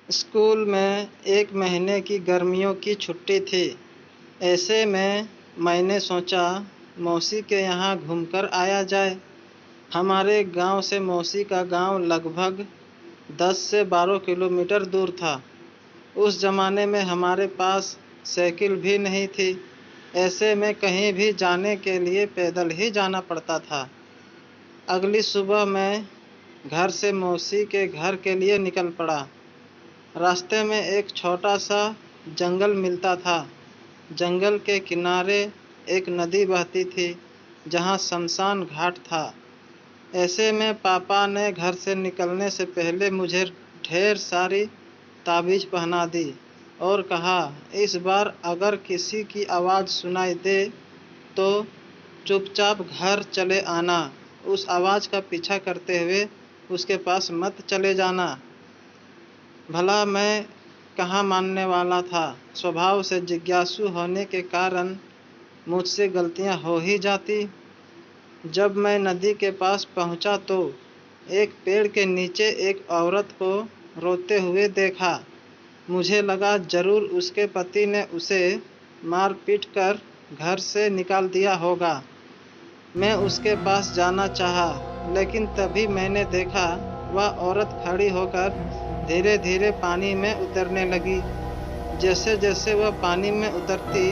School में 1 महीने की गर्मियों की छुट्टी थी। ऐसे में मैंने सोचा मौसी के यहाँ घूमकर आया जाए। हमारे गांव से मौसी का गांव लगभग 10 से 12 किलोमीटर दूर था। उस ज़माने में हमारे पास साइकिल भी नहीं थी। ऐसे में कहीं भी जाने के लिए पैदल ही जाना पड़ता था। अगली सुबह मैं घर से मौसी के घर के लिए निकल पड़ा। रास्ते में एक छोटा सा जंगल मिलता था। जंगल के किनारे एक नदी बहती थी जहाँ शमशान घाट था। ऐसे में पापा ने घर से निकलने से पहले मुझे ढेर सारी ताबीज़ पहना दी और कहा, इस बार अगर किसी की आवाज़ सुनाई दे तो चुपचाप घर चले आना। उस आवाज़ का पीछा करते हुए उसके पास मत चले जाना। भला मैं कहाँ मानने वाला था। स्वभाव से जिज्ञासु होने के कारण मुझसे गलतियाँ हो ही जाती। जब मैं नदी के पास पहुँचा तो एक पेड़ के नीचे एक औरत को रोते हुए देखा। मुझे लगा जरूर उसके पति ने उसे मार पीट कर घर से निकाल दिया होगा। मैं उसके पास जाना चाहा, लेकिन तभी मैंने देखा वह औरत खड़ी होकर धीरे धीरे पानी में उतरने लगी। जैसे जैसे वह पानी में उतरती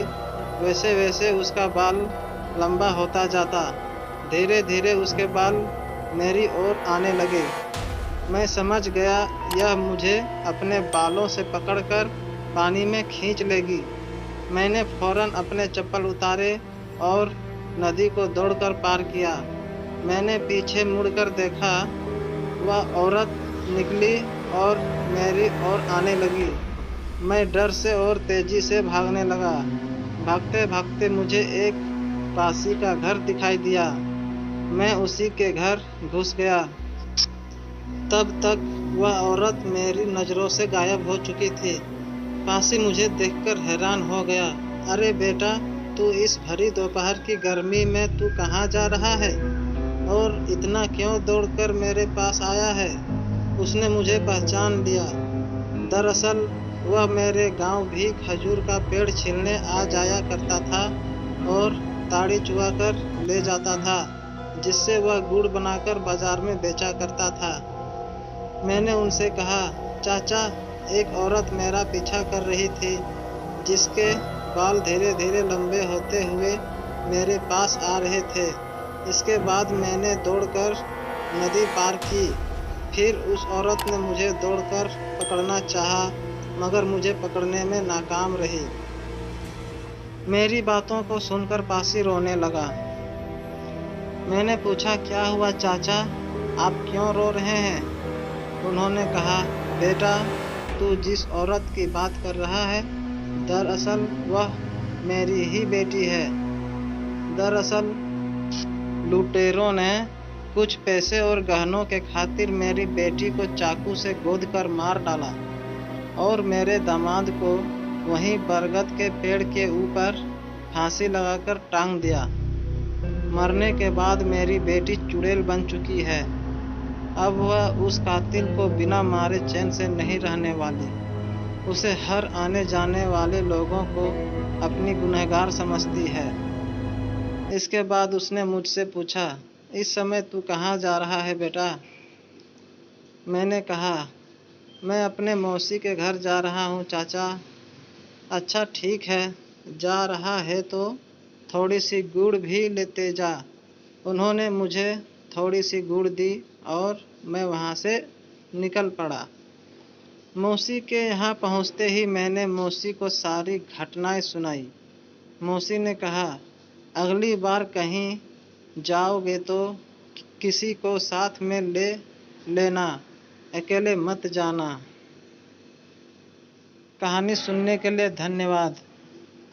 वैसे वैसे उसका बाल लंबा होता जाता। धीरे धीरे उसके बाल मेरी ओर आने लगे। मैं समझ गया यह मुझे अपने बालों से पकड़कर पानी में खींच लेगी। मैंने फौरन अपने चप्पल उतारे और नदी को दौड़कर पार किया। मैंने पीछे मुड़कर देखा, वह औरत निकली और मेरी ओर आने लगी। मैं डर से और तेजी से भागने लगा। भागते भागते मुझे एक पासी का घर दिखाई दिया। मैं उसी के घर घुस गया। तब तक वह औरत मेरी नज़रों से गायब हो चुकी थी। पासी मुझे देखकर हैरान हो गया। अरे बेटा, तू इस भरी दोपहर की गर्मी में तू कहाँ जा रहा है और इतना क्यों दौड़कर मेरे पास आया है? उसने मुझे पहचान लिया। दरअसल वह मेरे गांव भी खजूर का पेड़ छीलने आ जाया करता था और ताड़ी चुवाकर ले जाता था, जिससे वह गुड़ बनाकर बाजार में बेचा करता था। मैंने उनसे कहा, चाचा, एक औरत मेरा पीछा कर रही थी जिसके बाल धीरे धीरे लंबे होते हुए मेरे पास आ रहे थे। इसके बाद मैंने दौड़कर नदी पार की। फिर उस औरत ने मुझे दौड़कर पकड़ना चाहा, मगर मुझे पकड़ने में नाकाम रही। मेरी बातों को सुनकर पासी रोने लगा। मैंने पूछा, क्या हुआ चाचा, आप क्यों रो रहे हैं? उन्होंने कहा, बेटा, तू जिस औरत की बात कर रहा है दरअसल वह मेरी ही बेटी है। दरअसल लुटेरों ने कुछ पैसे और गहनों के खातिर मेरी बेटी को चाकू से गोदकर मार डाला और मेरे दामाद को वहीं बरगद के पेड़ के ऊपर फांसी लगाकर टांग दिया। मरने के बाद मेरी बेटी चुड़ैल बन चुकी है। अब वह उस कातिल को बिना मारे चैन से नहीं रहने वाली। उसे हर आने जाने वाले लोगों को अपनी गुनहगार समझती है। इसके बाद उसने मुझसे पूछा, इस समय तू कहाँ जा रहा है बेटा? मैंने कहा, मैं अपने मौसी के घर जा रहा हूँ चाचा। अच्छा ठीक है, जा रहा है तो थोड़ी सी गुड़ भी लेते जा। उन्होंने मुझे थोड़ी सी गुड़ दी और मैं वहाँ से निकल पड़ा। मौसी के यहाँ पहुँचते ही मैंने मौसी को सारी घटनाएं सुनाई। मौसी ने कहा, अगली बार कहीं जाओगे तो किसी को साथ में ले लेना, अकेले मत जाना। कहानी सुनने के लिए धन्यवाद।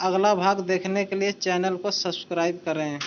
अगला भाग देखने के लिए चैनल को सब्सक्राइब करें।